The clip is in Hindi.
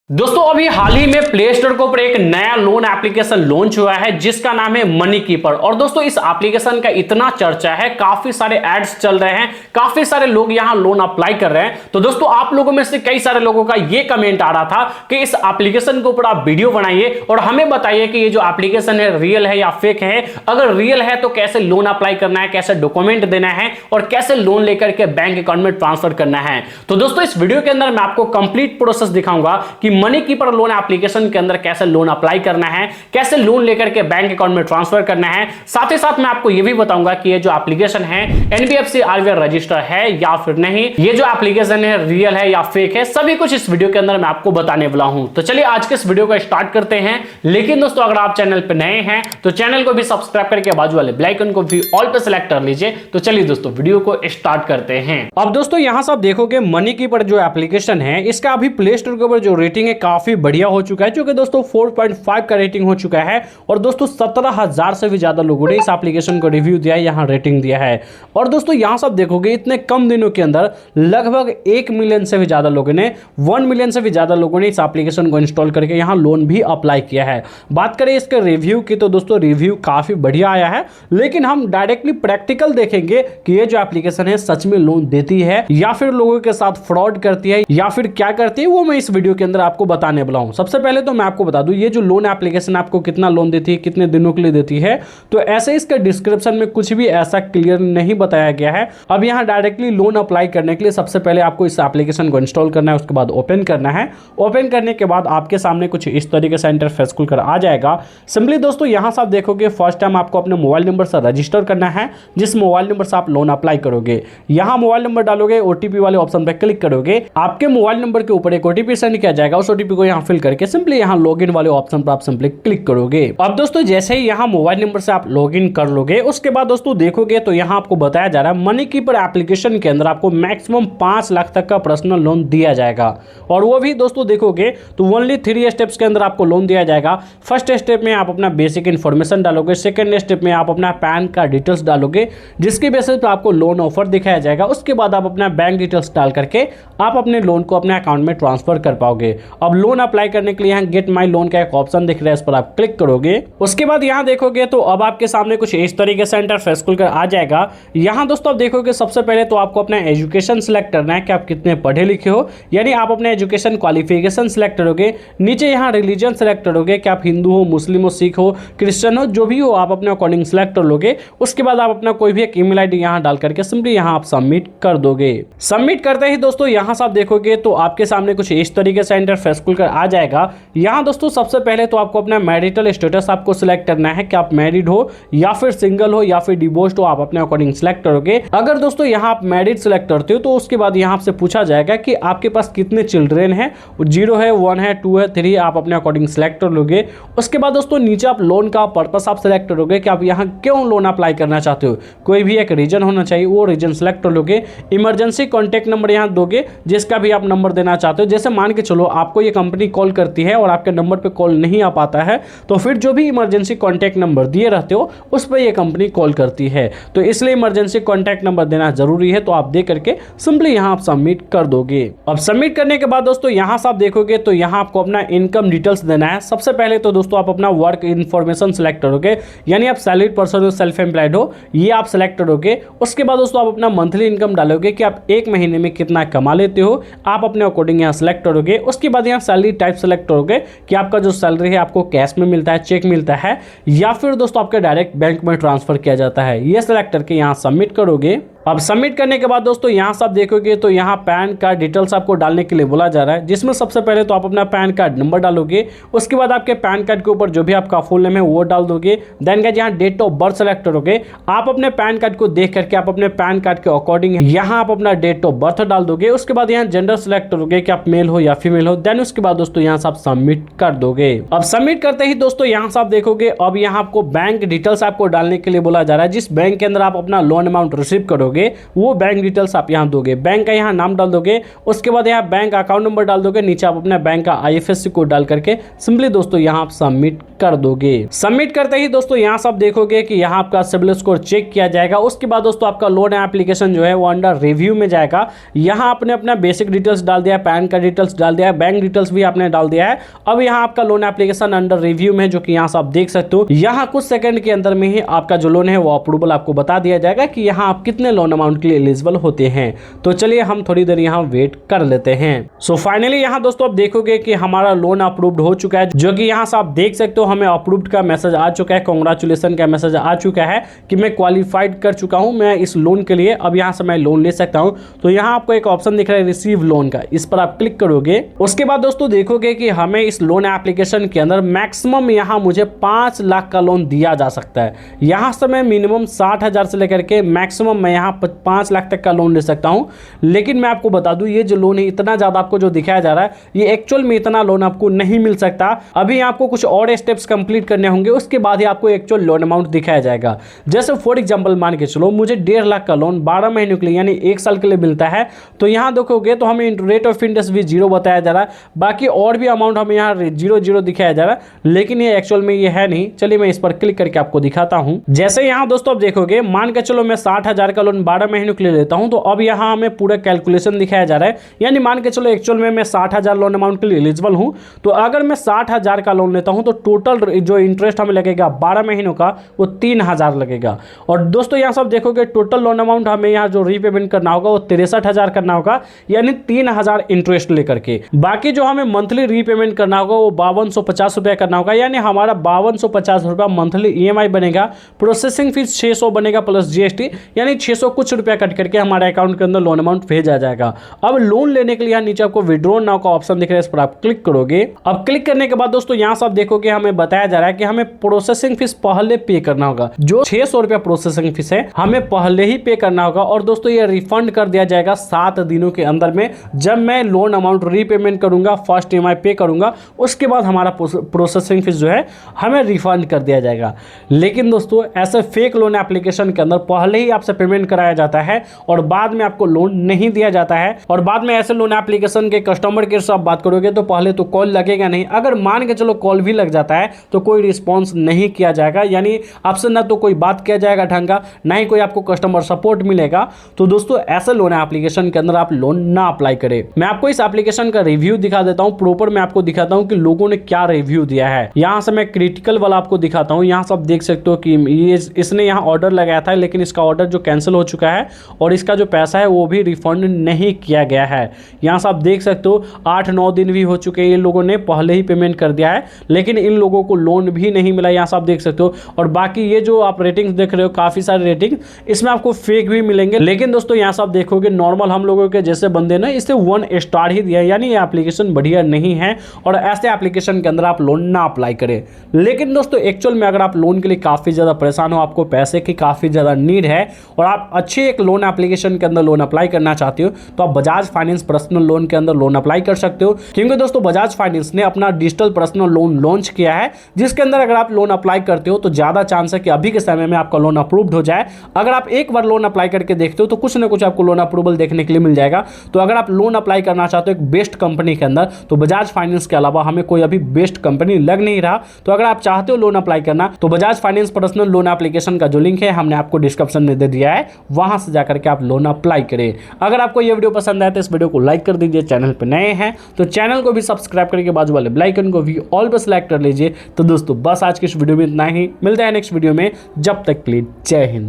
दोस्तों अभी हाल ही में प्ले स्टोर के ऊपर एक नया लोन एप्लीकेशन लॉन्च हुआ है जिसका नाम है मनी कीपर। और दोस्तों इस एप्लीकेशन का इतना चर्चा है, काफी सारे एड्स चल रहे हैं, काफी सारे लोग यहां लोन अप्लाई कर रहे हैं। तो दोस्तों आप लोगों में से कई सारे लोगों का ये कमेंट आ रहा था कि इस एप्लीकेशन के ऊपर आप वीडियो बनाइए और हमें बताइए कि ये जो एप्लीकेशन है रियल है या फेक है। अगर रियल है तो कैसे लोन अप्लाई करना है, कैसे डॉक्यूमेंट देना है और कैसे लोन लेकर के बैंक अकाउंट में ट्रांसफर करना है। तो दोस्तों इस वीडियो के अंदर मैं आपको कंप्लीट प्रोसेस दिखाऊंगा कि मनी कीपर लोन एप्लीकेशन के अंदर कैसे लोन अप्लाई करना है, कैसे लोन लेकर के बैंक अकाउंट में ट्रांसफर करना है। साथ ही साथ मैं आपको यह भी बताऊंगा कि ये जो एप्लीकेशन है एनबीएफसी आरबीआई रजिस्टर है या फिर नहीं, ये जो एप्लीकेशन है रियल है या फेक है, सभी कुछ इस वीडियो के अंदर मैं आपको बताने वाला हूं। तो चलिए आज के इस वीडियो को स्टार्ट करते हैं। लेकिन दोस्तों अगर आप चैनल पर नए हैं तो चैनल को भी सब्सक्राइब करके बाजू वाले बेल आइकन को भी ऑल पे सेलेक्ट कर लीजिए। तो चलिए दोस्तों वीडियो को स्टार्ट करते हैं। अब दोस्तों यहां से आप देखोगे मनी कीपर जो एप्लीकेशन है इसका अभी प्ले स्टोर के ऊपर जो रेटिंग है काफी बढ़िया हो चुका है, जो कि दोस्तों 4.5 का रेटिंग हो चुका है। और दोस्तों 17,000 से भी ज्यादा लोगों ने इस एप्लीकेशन को रिव्यू दिया है, यहां रेटिंग दिया है। और दोस्तों यहां से आप देखोगे इतने कम दिनों के अंदर लगभग 1 मिलियन से भी ज्यादा लोगों ने 1 मिलियन से भी ज्यादा लोगों ने इस एप्लीकेशन को इंस्टॉल करके यहां लोन भी अप्लाई किया है। बात करें इसके रिव्यू की तो दोस्तों रिव्यू काफी बढ़िया आया है, लेकिन हम डायरेक्टली प्रैक्टिकल देखेंगे कि ये जो एप्लीकेशन है सच में लोन देती है या फिर लोगों के साथ फ्रॉड करती है या फिर क्या करती है, वो मैं इस वीडियो के अंदर आपको बताने वाला हूं। सबसे पहले तो मैं आपको बता दूं ये जो लोन एप्लीकेशन आपको कितना लोन देती है, कितने दिनों के लिए देती है, तो ऐसे इसके डिस्क्रिप्शन में कुछ भी ऐसा क्लियर नहीं बताया गया है। अब यहां डायरेक्टली लोन अप्लाई करने के लिए सबसे पहले आपको इस एप्लीकेशन को इंस्टॉल करना है, उसके बाद ओपन करना है। ओपन करने के बाद आपके सामने कुछ इस तरीके से इंटरफेस खुलकर आ जाएगा। सिंपली दोस्तों यहां से आप देखोगे फर्स्ट टाइम आपको अपने मोबाइल नंबर से रजिस्टर करना है, जिस मोबाइल नंबर से आप लोन अप्लाई करोगे। यहां मोबाइल नंबर डालोगे, ओटीपी वाले ऑप्शन पर क्लिक करोगे, आपके मोबाइल नंबर के ऊपर एक ओटीपी सेंड किया जाएगा। उस ओटीपी को यहां फिल करके सिंपली यहां लॉगिन वाले ऑप्शन पर आप सिंपली क्लिक करोगे। अब दोस्तों जैसे ही यहां मोबाइल नंबर से आप लॉगिन कर लोगे, उसके बाद दोस्तों देखोगे तो यहां आपको बताया जा रहा है मनी कीपर एप्लीकेशन के अंदर आपको मैक्सिमम 5 लाख तक का पर्सनल लोन दिया जाएगा। और वो भी दोस्तों देखोगे तो ओनली 3 स्टेप्स के अंदर आपको लोन दिया जाएगा। फर्स्ट स्टेप में आप अपना बेसिक इन्फॉर्मेशन डालोगे, सेकंड स्टेप में आप अपना पैन कार्ड डिटेल्स डालोगे, जिसके बेसिस पर आपको लोन ऑफर दिखाया जाएगा। उसके बाद आप अपना बैंक डिटेल्स डाल करके आप अपने लोन को अपने अकाउंट में ट्रांसफर कर पाओगे। अब लोन अप्लाई करने के लिए यहाँ गेट माई लोन का एक ऑप्शन दिख रहा है, इस पर आप क्लिक करोगे। उसके बाद यहाँ देखोगे तो अब आपके सामने कुछ इस तरीके से इंटरफेस खुलकर आ जाएगा। यहाँ दोस्तों आप देखोगे सबसे पहले तो आपको अपना एजुकेशन सिलेक्ट करना है कि आप कितने पढ़े लिखे हो, यानी आप अपने एजुकेशन क्वालिफिकेशन सिलेक्ट करोगे। नीचे यहाँ रिलीजन सिलेक्ट करोगे कि आप हिंदू हो, मुस्लिम हो, सिख हो, क्रिश्चियन हो, जो भी हो आप अपने अकॉर्डिंग सिलेक्ट कर लोगे। उसके बाद आप अपना कोई भी एक ईमेल आईडी यहाँ डाल करके सिंपली यहाँ आप सबमिट कर दोगे। सबमिट करते ही दोस्तों यहाँ से आप देखोगे तो आपके सामने कुछ इस तरीके से इंटरफेस खुलकर आ जाएगा। यहाँ दोस्तों सबसे पहले तो आपको अपना मैरिटल स्टेटस आपको सिलेक्ट करना है कि आप मैरिड हो या फिर सिंगल हो या फिर डिवोर्स्ड हो, आप अपने अकॉर्डिंग सिलेक्ट करोगे। अगर दोस्तों यहाँ आप मैरिड सिलेक्ट करते हो तो उसके बाद यहाँ से पूछा जाएगा कि आपके पास कितने चिल्ड्रेन हैं, 0 है, 1 है, 2 है, 3, आप अपने अकॉर्डिंग सिलेक्ट कर लोगे। उसके बाद दोस्तों नीचे आप लोन का पर्पस आप सिलेक्ट करोगे कि आप यहाँ क्यों लोन अप्लाई करना चाहते हो, कोई भी एक रीजन होना चाहिए, वो रीजन सिलेक्ट कर लोगे। इमरजेंसी कॉन्टैक्ट नंबर यहाँ दोगे, जिसका भी आप नंबर देना चाहते हो। जैसे मान के चलो आपको ये कंपनी कॉल करती है और आपके नंबर पे कॉल नहीं आ पाता है, तो फिर जो भी इमरजेंसी कॉन्टैक्ट नंबर दिए रहते हो उस पर ये कंपनी कॉल करती है, तो इसलिए इमरजेंसी कॉन्टैक्ट नंबर देना जरूरी है। तो आप दे करके सिंपली यहाँ आप सबमिट कर दोगे। अब सबमिट करने के बाद दोस्तों यहाँ से आप देखोगे तो यहाँ आपको अपना इनकम डिटेल्स देना है। सबसे पहले तो दोस्तों आप अपना वर्क इन्फॉर्मेशन सिलेक्ट करोगे, यानी आप सैलरीड पर्सन हो, सेल्फ एम्प्लॉयड हो, ये आप सिलेक्ट करोगे। उसके बाद दोस्तों आप अपना मंथली इनकम डालोगे कि आप एक महीने में कितना कमा लेते हो, आप अपने अकॉर्डिंग यहाँ सिलेक्ट करोगे। उसके बाद यहाँ सैलरी टाइप सेलेक्ट करोगे कि आपका जो सैलरी है आपको कैश में मिलता है, चेक मिलता है या फिर दोस्तों आपके डायरेक्ट बैंक में ट्रांसफर किया जाता है, ये सेलेक्ट करके यहाँ सबमिट करोगे। अब सबमिट करने के बाद दोस्तों यहाँ से आप देखोगे तो यहाँ पैन कार्ड डिटेल्स आपको डालने के लिए बोला जा रहा है, जिसमें सबसे पहले तो आप अपना पैन कार्ड नंबर डालोगे। उसके बाद आपके पैन कार्ड के ऊपर जो भी आपका फुल नेम है वो डाल दोगे। देन गाइस यहाँ डेट ऑफ बर्थ सेलेक्ट करोगे। आप अपने पैन कार्ड को देख करके आप अपने पैन कार्ड के अकॉर्डिंग यहाँ आप अपना डेट ऑफ बर्थ डाल दोगे। उसके बाद यहाँ जेंडर सेलेक्ट करोगे कि आप मेल हो या फीमेल हो। देन उसके बाद दोस्तों यहाँ से आप सबमिट कर दोगे। अब सबमिट करते ही दोस्तों यहाँ से आप देखोगे अब यहाँ आपको बैंक डिटेल्स आपको डालने के लिए बोला जा रहा है, जिस बैंक के अंदर आप अपना लोन अमाउंट रिसीव करोगे करोगे वो बैंक डिटेल्स आप यहाँ दोगे, बैंक का यहाँ नाम डाल दोगे, उसके बाद यहाँ बैंक अकाउंट नंबर डाल दोगे, नीचे आप अपने बैंक का IFSC कोड डाल करके सिंपली दोस्तों यहाँ आप सबमिट कर दोगे। सबमिट करते ही दोस्तों यहाँ सब देखोगे कि यहाँ आपका सिबिल स्कोर चेक किया जाएगा। उसके बाद दोस्तों आपका लोन एप्लीकेशन जो है वो अंडर रिव्यू में जाएगा। यहाँ आपने अपना बेसिक डिटेल्स डाल दिया है, पैन का डिटेल्स डाल दिया है, बैंक डिटेल्स भी आपने डाल दिया है। अब यहाँ आपका लोन एप्लीकेशन अंडर रिव्यू में, जो कि यहाँ से आप देख सकते हो, यहाँ कुछ सेकंड के अंदर में ही आपका जो लोन है वो अप्रूवल आपको बता दिया जाएगा कि यहाँ आप कितने लोन अमाउंट के लिए एलिजिबल होते हैं। तो चलिए हम थोड़ी देर यहाँ वेट कर लेते हैं। सो फाइनली यहाँ दोस्तों आप देखोगे कि हमारा लोन अप्रूव्ड हो चुका है, जो कि यहाँ से आप देख सकते हो हमें अप्रूव्ड का मैसेज आ चुका है, कांग्रेचुलेशन का मैसेज आ चुका है कि मैं क्वालिफाइड कर चुका हूँ मैं इस लोन के लिए, अब यहाँ से मैं लोन ले सकता हूँ। तो यहाँ आपको एक ऑप्शन दिख रहा है रिसीव लोन का, इस पर आप क्लिक करोगे। उसके बाद दोस्तों देखोगे कि हमें इस लोन एप्लीकेशन के अंदर मैक्सिमम यहाँ मुझे 5 लाख का लोन दिया जा सकता है। यहाँ से मैं मिनिमम 60,000 से लेकर के मैक्सिमम मैं यहाँ 5 लाख तक का लोन ले सकता हूँ। लेकिन मैं आपको बता दूं ये जो लोन है इतना ज़्यादा आपको जो दिखाया जा रहा है, ये एक्चुअल में इतना लोन आपको नहीं मिल सकता। अभी आपको कुछ और स्टेप्स कंप्लीट करने होंगे, उसके बाद ही आपको एक्चुअल लोन अमाउंट दिखाया जाएगा। जैसे फॉर एग्जांपल मान के चलो मुझे 1.5 लाख का लोन 12 महीनों के लिए यानी 1 साल के लिए मिलता है, तो यहाँ देखोगे तो हमें रेट ऑफ इंटरेस्ट भी 0 बताया जा रहा है, बाकी और भी अमाउंट हमें यहाँ 0 दिखाया जा रहा है, लेकिन ये एक्चुअल में ये है नहीं। चलिए मैं इस पर क्लिक करके आपको दिखाता हूँ। जैसे यहाँ दोस्तों आप देखोगे मान के चलो मैं 60,000 का लोन 12 महीनों के लिए लेता हूँ, तो अब यहाँ हमें पूरा कैलकुलेशन दिखाया जा रहा है, यानी मान के चलो एक्चुअल में मैं 60,000 लोन अमाउंट के लिए एलिजिबल हूँ। तो अगर मैं 60,000 का लोन लेता हूँ तो टोटल जो इंटरेस्ट हमें लगेगा 12 महीनों का वो 3,000 लगेगा। और दोस्तों यहाँ सब देखोगे टोटल लोन अमाउंट हमें यहाँ जो रीपेमेंट करना होगा वो 63,000 करना होगा, यानी 3,000 इंटरेस्ट लेकर के। बाकी जो हमें मंथली रीपेमेंट करना होगा वो 5250 रुपया करना होगा, यानी हमारा 5250 रुपया मंथली EMI बनेगा। प्रोसेसिंग फीस 600 बनेगा प्लस GST, यानी 600 कुछ रुपया कट करके हमारे अकाउंट के अंदर लोन अमाउंट भेजा जाएगा। अब लोन लेने के लिए यहाँ नीचे आपको विड्रॉ नाउ का ऑप्शन दिख रहा है, इस पर आप क्लिक करोगे। अब क्लिक करने के बाद दोस्तों यहाँ सब देखोगे हमें बताया जा रहा है कि हमें प्रोसेसिंग फीस पहले पे करना होगा, जो 600 रुपया प्रोसेसिंग फीस है हमें पहले ही पे करना होगा। और दोस्तों ये रिफंड कर दिया जाएगा 7 दिनों के अंदर में, जब मैं लोन अमाउंट रीपेमेंट करूंगा, फर्स्ट EMI पे करूंगा, उसके बाद हमारा प्रोसेसिंग फीस जो है हमें रिफंड कर दिया जाएगा। लेकिन दोस्तों ऐसे फेक लोन एप्लीकेशन के अंदर पहले ही आपसे पेमेंट कराया जाता है और बाद में आपको लोन नहीं दिया जाता है। और बाद में ऐसे लोन एप्लीकेशन के कस्टमर केयर से आप बात करोगे तो पहले तो कॉल लगेगा नहीं, अगर मान के चलो कॉल भी लग जाता है तो कोई रिस्पॉन्स नहीं किया जाएगा, यानी आपसे ना तो कोई बात किया जाएगा ढंग का, ना ही कोई आपको कस्टमर सपोर्ट मिलेगा। तो दोस्तों ऐसे लोन एप्लीकेशन के अंदर आप लोन ना अप्लाई करें। मैं आपको इस एप्लीकेशन का रिव्यू दिखा देता हूं, प्रॉपर मैं आपको दिखाता हूं कि लोगों ने क्या रिव्यू दिया है। यहां से मैं क्रिटिकल वाला आपको दिखाता हूं। यहां से आप देख सकते हो कि इसने यहां ऑर्डर लगाया था, लेकिन इसका ऑर्डर जो कैंसिल हो चुका है और इसका जो पैसा है वो भी रिफंड नहीं किया गया है। यहां से आप देख सकते हो 8-9 दिन भी हो चुके हैं, इन लोगों ने पहले ही पेमेंट कर दिया है, लेकिन इन लोगों को लोन भी नहीं मिला। यहां से आप देख सकते हो। और बाकी ये जो आप रेटिंग्स देख रहे हो, काफी सारे रेटिंग, इसमें आपको फेक भी मिलेंगे, लेकिन दोस्तों यहां से आप देखोगे नॉर्मल हम लोगों के जैसे बंदे ने इसे 1 स्टार ही दिया, यानी ये एप्लीकेशन बढ़िया नहीं है और ऐसे एप्लीकेशन के अंदर आप लोन ना अप्लाई करें। लेकिन दोस्तों एक्चुअल में अगर आप लोन के लिए काफी ज्यादा परेशान हो, आपको पैसे की काफी ज्यादा नीड है और आप अच्छे एक लोन एप्लीकेशन के अंदर लोन अप्लाई करना चाहते हो, तो आप बजाज फाइनेंस पर्सनल लोन के अंदर लोन अप्लाई कर सकते हो। क्योंकि दोस्तों बजाज फाइनेंस ने अपना डिजिटल पर्सनल लोन लॉन्च किया है, जिसके अंदर अगर आप लोन अप्लाई करते हो तो ज्यादा चांस है कि अभी के समय में आपका लोन अप्रूव्ड हो जाए। अगर आप एक बार लोन अप्लाई करके देखते हो तो कुछ ना कुछ आपको लोन अप्रूवल देखने के लिए मिल जाएगा। तो अगर आप लोन अप्लाई करना चाहते हो एक बेस्ट कंपनी के अंदर, तो बजाज फाइनेंस के अलावा हमें कोई अभी बेस्ट कंपनी लग नहीं रहा। तो अगर आप चाहते हो लोन अप्लाई करना, तो Bajaj finance personal loan application का जो लिंक है हमने आपको डिस्क्रिप्शन में दे दिया है, वहां से जाकर के आप लोन अप्लाई करें। अगर आपको ये वीडियो पसंद आए तो इस वीडियो को लाइक कर दीजिए, चैनल पर नए हैं तो चैनल को भी सब्सक्राइब करके बाजू वाले बेल आइकन को भी ऑल पर सेलेक्ट कर लीजिए। तो दोस्तों बस आज की इस वीडियो में इतना ही, मिलते हैं नेक्स्ट वीडियो में, जब तक के लिए जय हिंद।